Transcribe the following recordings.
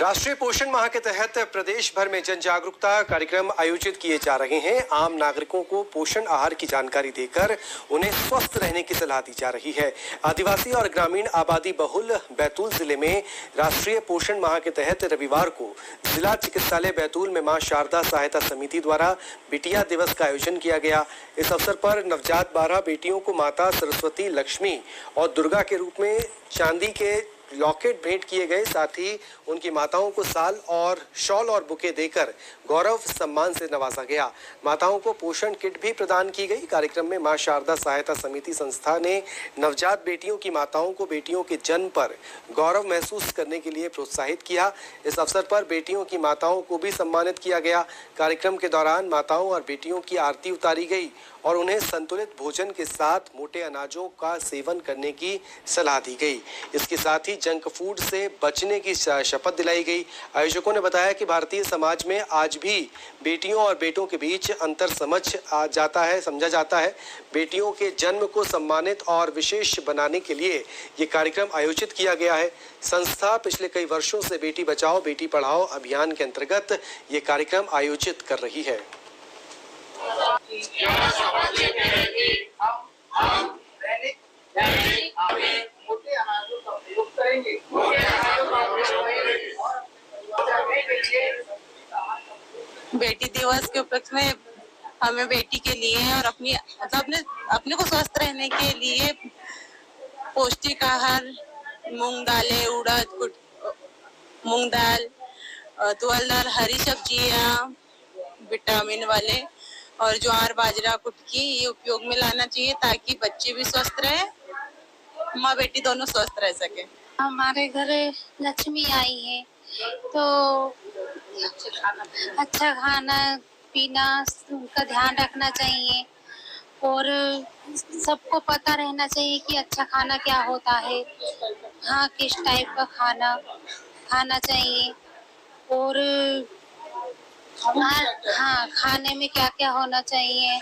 राष्ट्रीय पोषण माह के तहत प्रदेश भर में जन जागरूकता कार्यक्रम आयोजित किए जा रहे हैं। आम नागरिकों को पोषण आहार की जानकारी देकर उन्हें स्वस्थ रहने की सलाह दी जा रही है। आदिवासी और ग्रामीण आबादी बहुल बैतूल जिले में राष्ट्रीय पोषण माह के तहत रविवार को जिला चिकित्सालय बैतूल में मां शारदा सहायता समिति द्वारा बिटिया दिवस का आयोजन किया गया। इस अवसर पर नवजात 12 बेटियों को माता सरस्वती, लक्ष्मी और दुर्गा के रूप में चांदी के लॉकेट भेंट किए गए। साथ ही उनकी माताओं को साल और शॉल और बुके देकर गौरव सम्मान से नवाजा गया। माताओं को पोषण किट भी प्रदान की गई। कार्यक्रम में मां शारदा सहायता समिति संस्था ने नवजात बेटियों की माताओं को बेटियों के जन्म पर गौरव महसूस करने के लिए प्रोत्साहित किया। इस अवसर पर बेटियों की माताओं को भी सम्मानित किया गया। कार्यक्रम के दौरान माताओं और बेटियों की आरती उतारी गई और उन्हें संतुलित भोजन के साथ मोटे अनाजों का सेवन करने की सलाह दी गई। इसके साथ ही जंक फूड से बचने की शपथ दिलाई गई। आयोजकों ने बताया कि भारतीय समाज में आज भी बेटियों और बेटों के बीच अंतर समझा जाता है। बेटियों के जन्म को सम्मानित और विशेष बनाने के लिए ये कार्यक्रम आयोजित किया गया है। संस्था पिछले कई वर्षों से बेटी बचाओ बेटी पढ़ाओ अभियान के अंतर्गत ये कार्यक्रम आयोजित कर रही है। मोटे अनाजों का प्रयोग करेंगे। बेटी दिवस के उपलक्ष्य में हमें बेटी के लिए और अपने को स्वस्थ रहने के लिए पौष्टिक आहार, मूंग दाल, तुअर दाल, हरी सब्जियां, विटामिन वाले और ज्वार, बाजरा, कुटकी ये उपयोग में लाना चाहिए ताकि बच्चे भी स्वस्थ रहे, माँ बेटी दोनों स्वस्थ रह सके। हमारे घर लक्ष्मी आई है तो अच्छा खाना पीना उनका ध्यान रखना चाहिए और सबको पता रहना चाहिए कि अच्छा खाना क्या होता है। हाँ, किस टाइप का खाना खाना चाहिए और हाँ, खाने में क्या क्या होना चाहिए।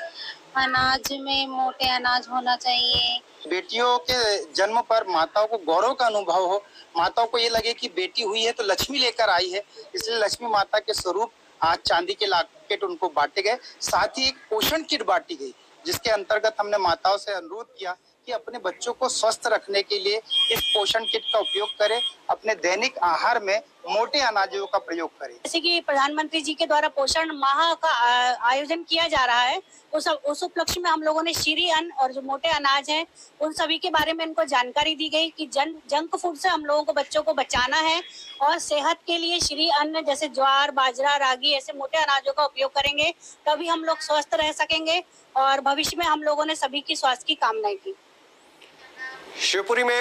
अनाज में मोटे अनाज होना चाहिए। बेटियों के जन्म पर माताओं को गौरव का अनुभव हो, माताओं को ये लगे कि बेटी हुई है तो लक्ष्मी लेकर आई है, इसलिए लक्ष्मी माता के स्वरूप आज चांदी के लॉकेट उनको बांटे गए। साथ ही एक पोषण किट बांटी गई जिसके अंतर्गत हमने माताओं से अनुरोध किया कि अपने बच्चों को स्वस्थ रखने के लिए इस पोषण किट का उपयोग करें, अपने दैनिक आहार में मोटे अनाजों का प्रयोग करें। जैसे कि प्रधानमंत्री जी के द्वारा पोषण माह का आयोजन किया जा रहा है, उस उपलक्ष्य में हम लोगों ने श्री अन्न और जो मोटे अनाज हैं उन सभी के बारे में इनको जानकारी दी गई कि जंक फूड से हम लोगों को बच्चों को बचाना है और सेहत के लिए श्री अन्न जैसे ज्वार, बाजरा, रागी ऐसे मोटे अनाजों का उपयोग करेंगे तभी हम लोग स्वस्थ रह सकेंगे और भविष्य में हम लोगों ने सभी की स्वास्थ्य की कामनाएं की। शिवपुरी में